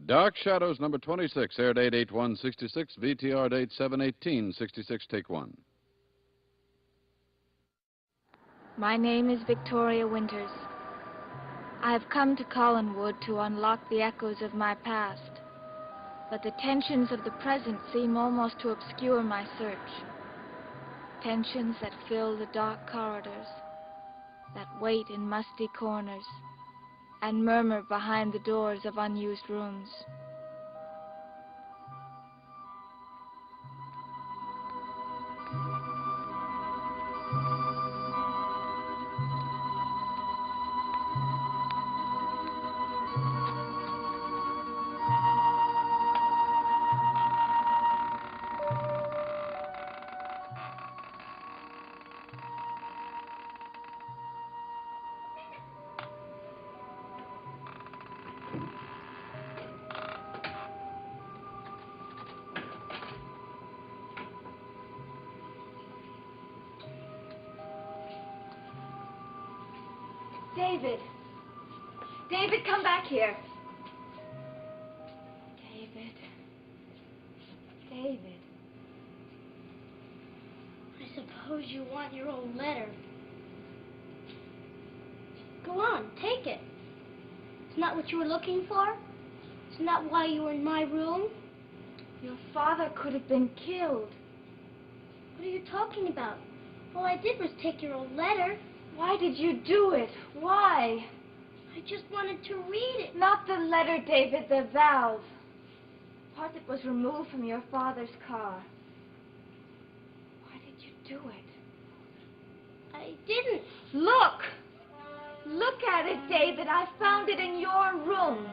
Dark Shadows, number 26, air date 8/1/66, VTR date 7/18/66, take one. My name is Victoria Winters. I have come to Collinwood to unlock the echoes of my past, but the tensions of the present seem almost to obscure my search. Tensions that fill the dark corridors, that wait in musty corners, and murmur behind the doors of unused rooms. David! David, come back here! David. David. I suppose you want your old letter. Go on, take it. Isn't that what you were looking for? Isn't that why you were in my room? Your father could have been killed. What are you talking about? All I did was take your old letter. Why did you do it? Why? I just wanted to read it. Not the letter, David, the valve. Part that was removed from your father's car. Why did you do it? I didn't. Look! Look at it, David. I found it in your room.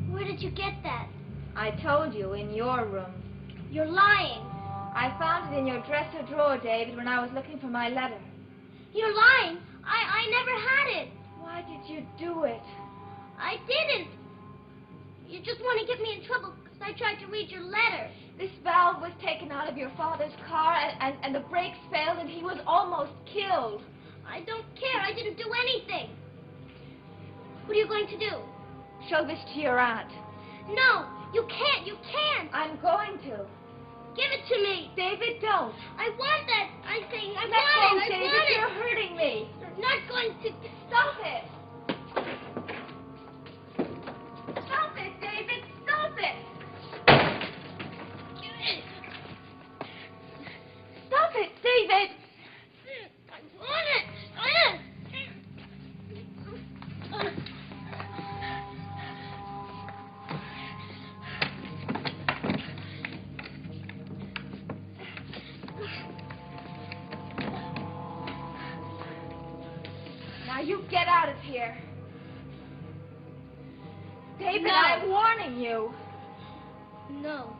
Where did you get that? I told you, in your room. You're lying. I found it in your dresser drawer, David, when I was looking for my letter. You're lying. I never had it. Why did you do it? I didn't. You just want to get me in trouble because I tried to read your letter. This valve was taken out of your father's car, and the brakes failed, and he was almost killed. I don't care. I didn't do anything. What are you going to do? Show this to your aunt. No, you can't. You can't. I'm going to. Give it to me. David, don't. I want that. I think I Let go, want it. David. I want it. You're hurting me. You're not going to. Stop it. Stop it, David. Stop it. Stop it, David. I want it. Now you get out of here. David, No. I'm warning you. No.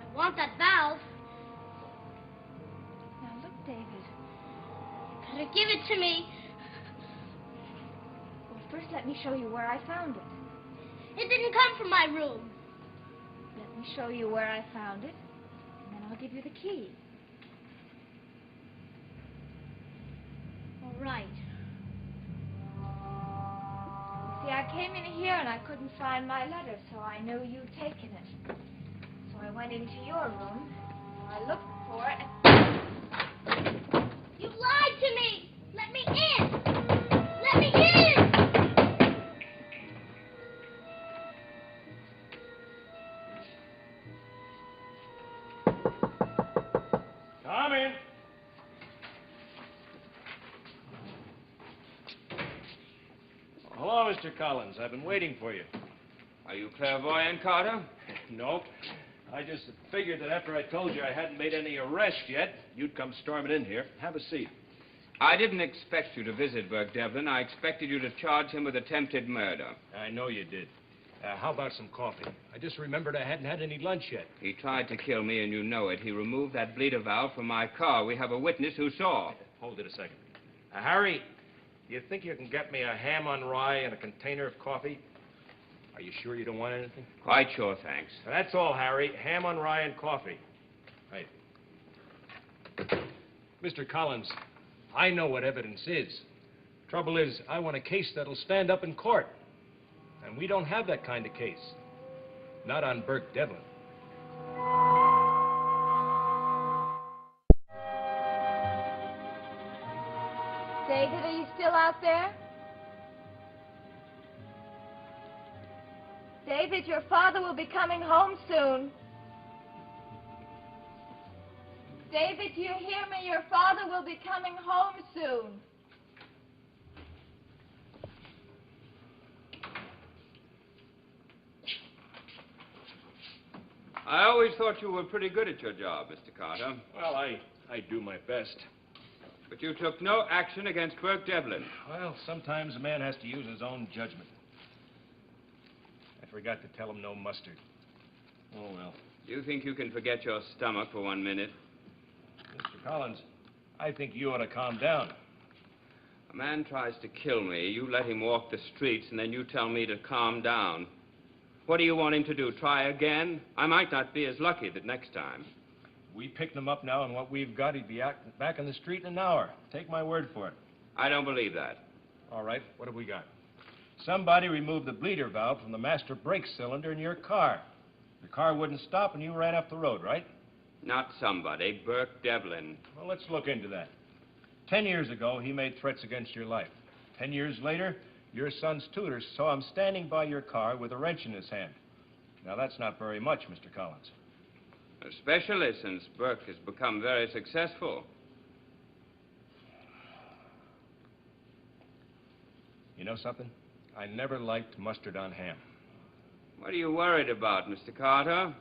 I want that valve. Now look, David. Better give it to me. Well, first let me show you where I found it. It didn't come from my room. Let me show you where I found it, and then I'll give you the key. All right. See, I came in here and I couldn't find my letter, so I knew you'd taken it. So I went into your room. I looked for it. You lied to me. Let me in. Let me in. Come in. Hello, Mr. Collins. I've been waiting for you. Are you clairvoyant, Carter? Nope. I just figured that after I told you I hadn't made any arrest yet, you'd come storming in here. Have a seat. I didn't expect you to visit Burke Devlin. I expected you to charge him with attempted murder. I know you did. How about some coffee? I just remembered I hadn't had any lunch yet. He tried to kill me, and you know it. He removed that bleeder valve from my car. We have a witness who saw. Hold it a second. Harry, do you think you can get me a ham on rye and a container of coffee? Are you sure you don't want anything? Quite sure, thanks. That's all, Harry. Ham on rye and coffee. Right. Mr. Collins, I know what evidence is. Trouble is, I want a case that'll stand up in court. And we don't have that kind of case. Not on Burke Devlin. David, are you still out there? David, your father will be coming home soon. David, do you hear me? Your father will be coming home soon. I always thought you were pretty good at your job, Mr. Carter. Well, I do my best. But you took no action against Burke Devlin. Well, sometimes a man has to use his own judgment. I forgot to tell him no mustard. Oh, well. Do you think you can forget your stomach for 1 minute? Mr. Collins, I think you ought to calm down. A man tries to kill me, you let him walk the streets, and then you tell me to calm down. What do you want him to do, try again? I might not be as lucky the next time. We picked him up now, and what we've got, he'd be back in the street in an hour. Take my word for it. I don't believe that. All right, what have we got? Somebody removed the bleeder valve from the master brake cylinder in your car. The car wouldn't stop, and you ran up the road, right? Not somebody, Burke Devlin. Well, let's look into that. 10 years ago, he made threats against your life. 10 years later, your son's tutor saw him standing by your car with a wrench in his hand. Now, that's not very much, Mr. Collins. Especially since Burke has become very successful. You know something? I never liked mustard on ham. What are you worried about, Mr. Carter? Are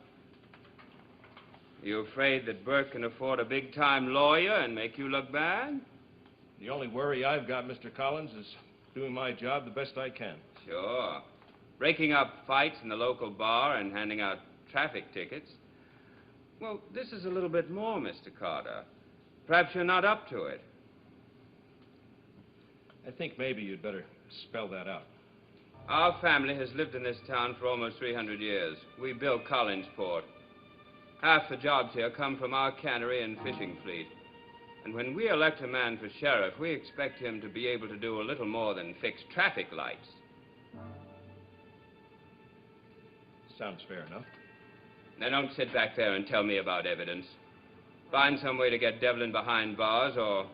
you afraid that Burke can afford a big-time lawyer and make you look bad? The only worry I've got, Mr. Collins, is doing my job the best I can. Sure. Breaking up fights in the local bar and handing out traffic tickets. Well, this is a little bit more, Mr. Carter. Perhaps you're not up to it. I think maybe you'd better spell that out. Our family has lived in this town for almost 300 years. We built Collinsport. Half the jobs here come from our cannery and fishing fleet. And when we elect a man for sheriff, we expect him to be able to do a little more than fix traffic lights. Sounds fair enough. Now, don't sit back there and tell me about evidence. Find some way to get Devlin behind bars, or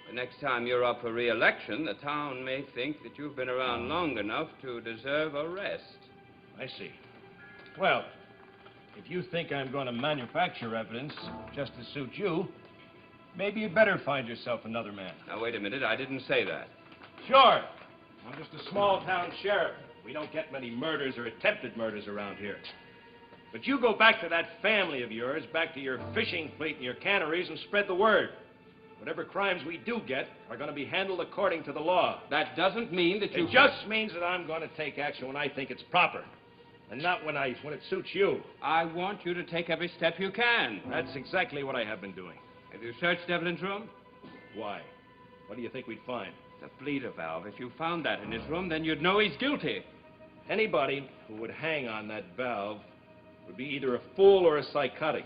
the next time you're up for re-election, the town may think that you've been around long enough to deserve a rest. I see. Well, if you think I'm going to manufacture evidence just to suit you, maybe you'd better find yourself another man. Now, wait a minute. I didn't say that. Sure. I'm just a small-town sheriff. We don't get many murders or attempted murders around here. But you go back to that family of yours, back to your fishing fleet and your canneries, and spread the word. Whatever crimes we do get are going to be handled according to the law. That doesn't mean that you... It just means that I'm going to take action when I think it's proper, and not when it suits you. I want you to take every step you can. That's exactly what I have been doing. Have you searched Devlin's room? Why? What do you think we'd find? The bleeder valve. If you found that in his room, then you'd know he's guilty. Anybody who would hang on that valve would be either a fool or a psychotic.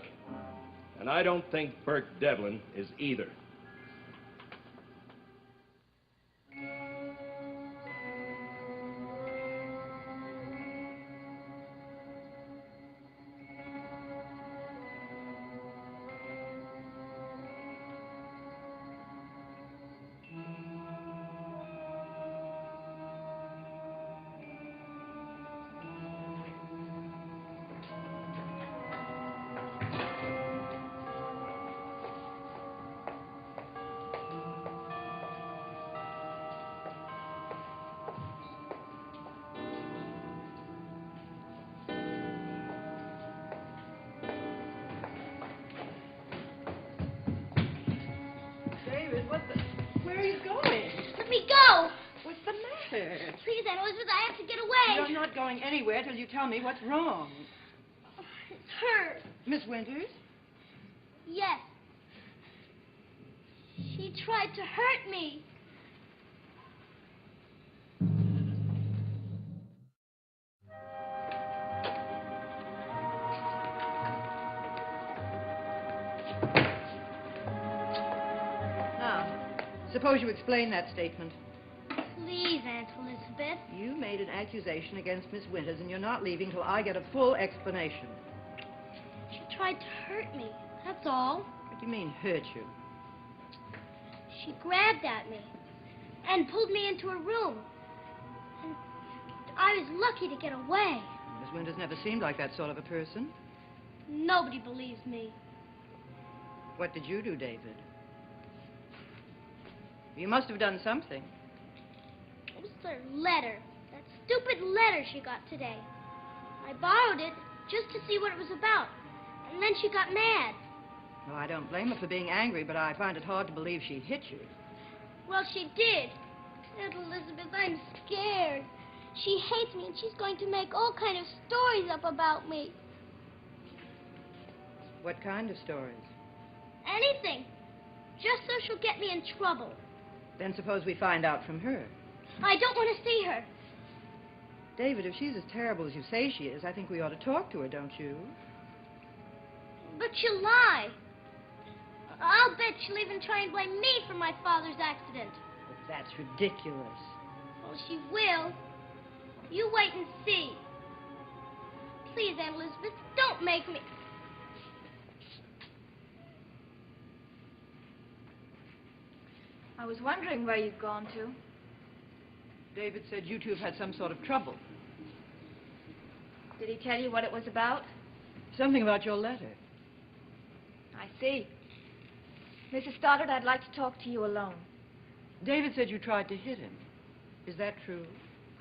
And I don't think Burke Devlin is either. David, what the... you going? Let me go! What's the matter? Please, Aunt Elizabeth, I have to get away. You're not going anywhere till you tell me what's wrong. It's her. Miss Winters? Yes. She tried to hurt me. Now, suppose you explain that statement. Please, Aunt Elizabeth. You made an accusation against Miss Winters, and you're not leaving till I get a full explanation. She tried to hurt me. That's all. What do you mean, hurt you? She grabbed at me and pulled me into a room. And I was lucky to get away. Miss Winters never seemed like that sort of a person. Nobody believes me. What did you do, David? You must have done something. It was her letter. That stupid letter she got today. I borrowed it just to see what it was about. And then she got mad. Well, I don't blame her for being angry, but I find it hard to believe she hit you. Well, she did. Aunt Elizabeth, I'm scared. She hates me, and she's going to make all kind of stories up about me. What kind of stories? Anything. Just so she'll get me in trouble. Then suppose we find out from her. I don't want to see her. David, if she's as terrible as you say she is, I think we ought to talk to her, don't you? But she'll lie. I'll bet she'll even try and blame me for my father's accident. But that's ridiculous. Well, she will. You wait and see. Please, Aunt Elizabeth, don't make me... I was wondering where you'd gone to. David said you two have had some sort of trouble. Did he tell you what it was about? Something about your letter. I see. Mrs. Stoddard, I'd like to talk to you alone. David said you tried to hit him. Is that true?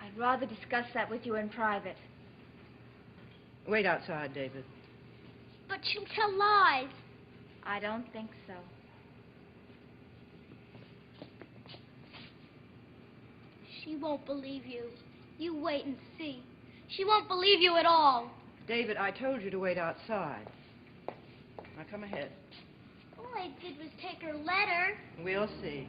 I'd rather discuss that with you in private. Wait outside, David. But she'll tell lies. I don't think so. She won't believe you. You wait and see. She won't believe you at all. David, I told you to wait outside. Now come ahead. All I did was take her letter. We'll see.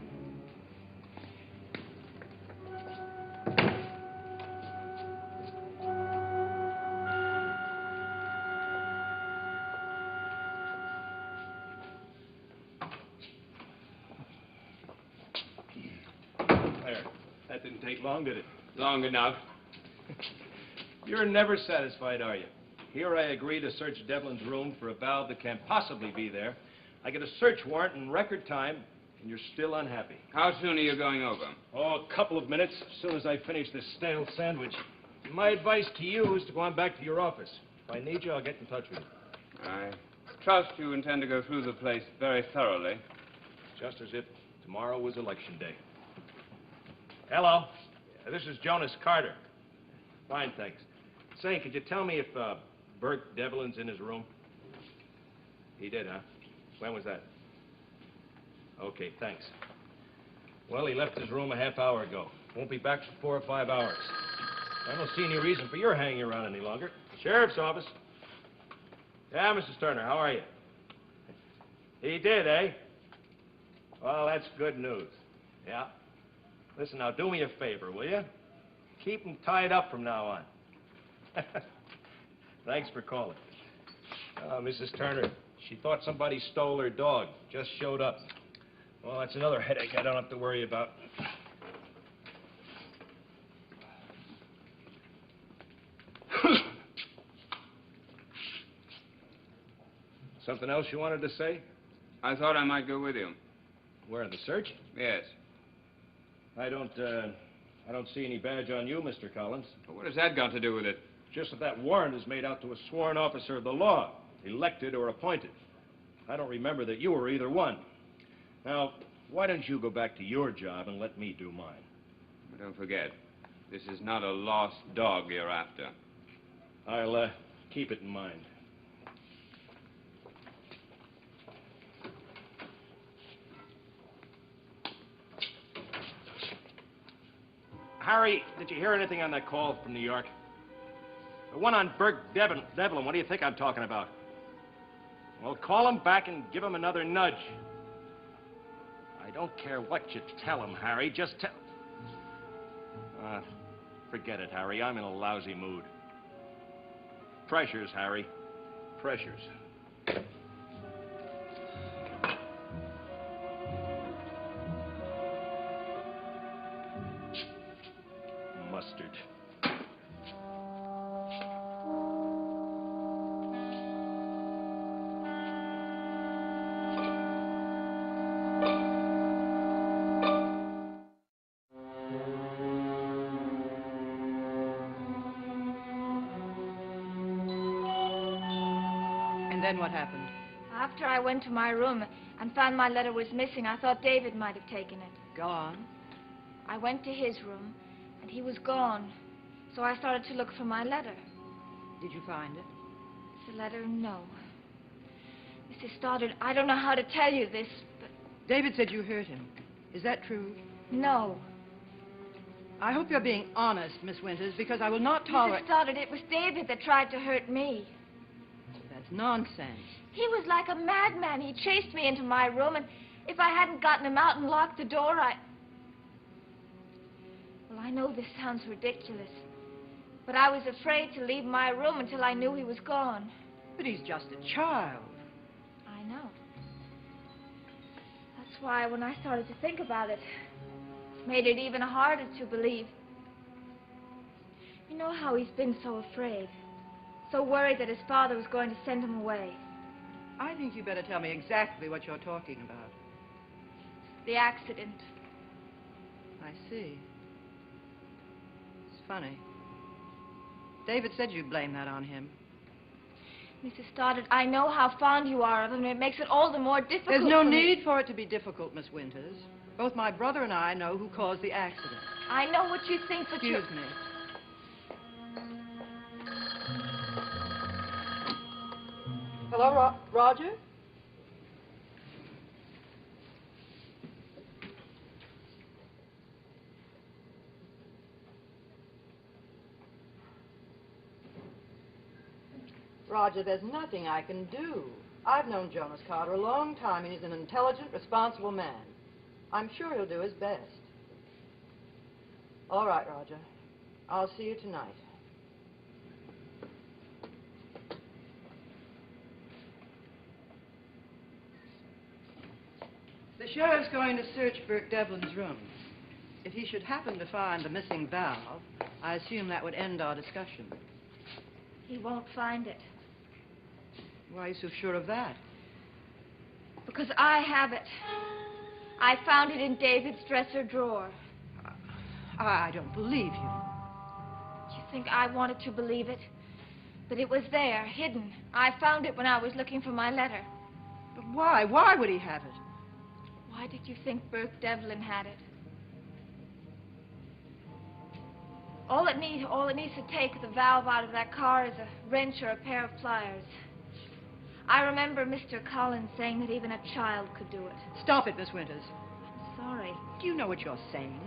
There. That didn't take long, did it? Long enough. You're never satisfied, are you? Here I agree to search Devlin's room for a valve that can't possibly be there. I get a search warrant in record time, and you're still unhappy. How soon are you going over? Oh, a couple of minutes, as soon as I finish this stale sandwich. My advice to you is to go on back to your office. If I need you, I'll get in touch with you. I trust you intend to go through the place very thoroughly. Just as if tomorrow was election day. Hello. This is Jonas Carter. Fine, thanks. Say, could you tell me if Bert Devlin's in his room? He did, huh? When was that? Okay, thanks. Well, he left his room a half hour ago. Won't be back for 4 or 5 hours. I don't see any reason for your hanging around any longer. Sheriff's office. Yeah, Mrs. Turner, how are you? He did, eh? Well, that's good news. Yeah? Listen, now, do me a favor, will you? Keep him tied up from now on. Thanks for calling. Mrs. Turner, she thought somebody stole her dog. Just showed up. Well, that's another headache I don't have to worry about. Something else you wanted to say? I thought I might go with you. Where, in the search? Yes. I don't see any badge on you, Mr. Collins. But what has that got to do with it? Just that warrant is made out to a sworn officer of the law, elected or appointed. I don't remember that you were either one. Now, why don't you go back to your job and let me do mine? But don't forget, this is not a lost dog you're after. I'll keep it in mind. Harry, did you hear anything on that call from New York? The one on Burke Devlin. What do you think I'm talking about? Well, call him back and give him another nudge. I don't care what you tell him, Harry. Just tell... forget it, Harry. I'm in a lousy mood. Pressures, Harry. Pressures. Mustard. And then what happened? After I went to my room and found my letter was missing, I thought David might have taken it. Go on. I went to his room, and he was gone. So I started to look for my letter. Did you find it? The letter, no. Mrs. Stoddard, I don't know how to tell you this, but... David said you hurt him. Is that true? No. I hope you're being honest, Miss Winters, because I will not tolerate... Mrs. Stoddard, it was David that tried to hurt me. That's nonsense. He was like a madman. He chased me into my room, and if I hadn't gotten him out and locked the door, Well, I know this sounds ridiculous, but I was afraid to leave my room until I knew he was gone. But he's just a child. I know. That's why when I started to think about it, it made it even harder to believe. You know how he's been so afraid, so worried that his father was going to send him away. I think you better tell me exactly what you're talking about. The accident. I see. It's funny. David said you blame that on him. Mrs. Stoddard, I know how fond you are of him, and it makes it all the more difficult. There's no for me. need for it to be difficult, Miss Winters. Both my brother and I know who caused the accident. I know what you think, but Excuse me. Hello, Roger? Roger, there's nothing I can do. I've known Jonas Carter a long time, and he's an intelligent, responsible man. I'm sure he'll do his best. All right, Roger. I'll see you tonight. The sheriff's going to search Burke Devlin's room. If he should happen to find the missing valve, I assume that would end our discussion. he won't find it. Why are you so sure of that? Because I have it. I found it in David's dresser drawer. I don't believe you. Do you think I wanted to believe it? But it was there, hidden. I found it when I was looking for my letter. But why? Why would he have it? Why did you think Burke Devlin had it? All it needs to take the valve out of that car is a wrench or a pair of pliers. I remember Mr. Collins saying that even a child could do it. Stop it, Miss Winters. I'm sorry. Do you know what you're saying?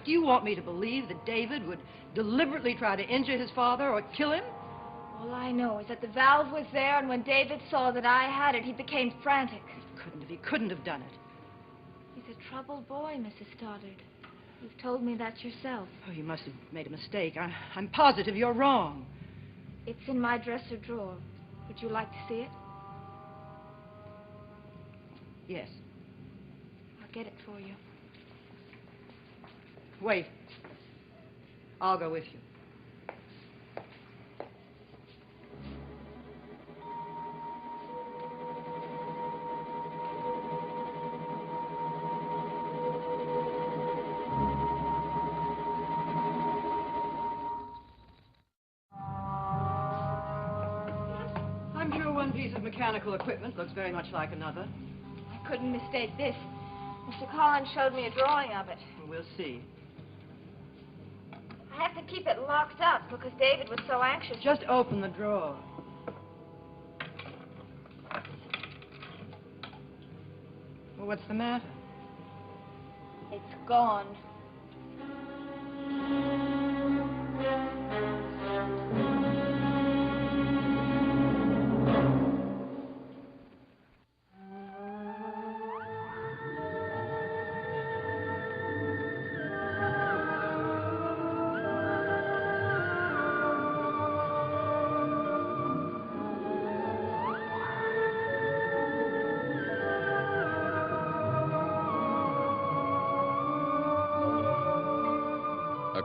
Do you want me to believe that David would deliberately try to injure his father or kill him? All I know is that the valve was there, and when David saw that I had it, he became frantic. He couldn't have done it. He's a troubled boy, Mrs. Stoddard. You've told me that yourself. Oh, you must have made a mistake. I'm positive you're wrong. It's in my dresser drawer. Would you like to see it? Yes. I'll get it for you. Wait. I'll go with you. I'm sure one piece of mechanical equipment looks very much like another. I couldn't mistake this. Mr. Collins showed me a drawing of it. We'll see. I have to keep it locked up because David was so anxious. Just open the drawer. Well, what's the matter? It's gone.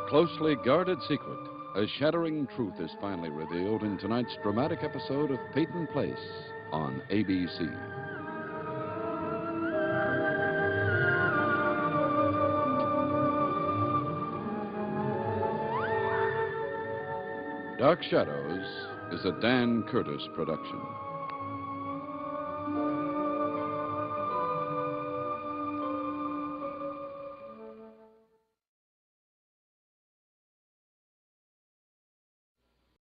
closely guarded secret, a shattering truth is finally revealed in tonight's dramatic episode of Peyton Place on ABC. Dark Shadows is a Dan Curtis production.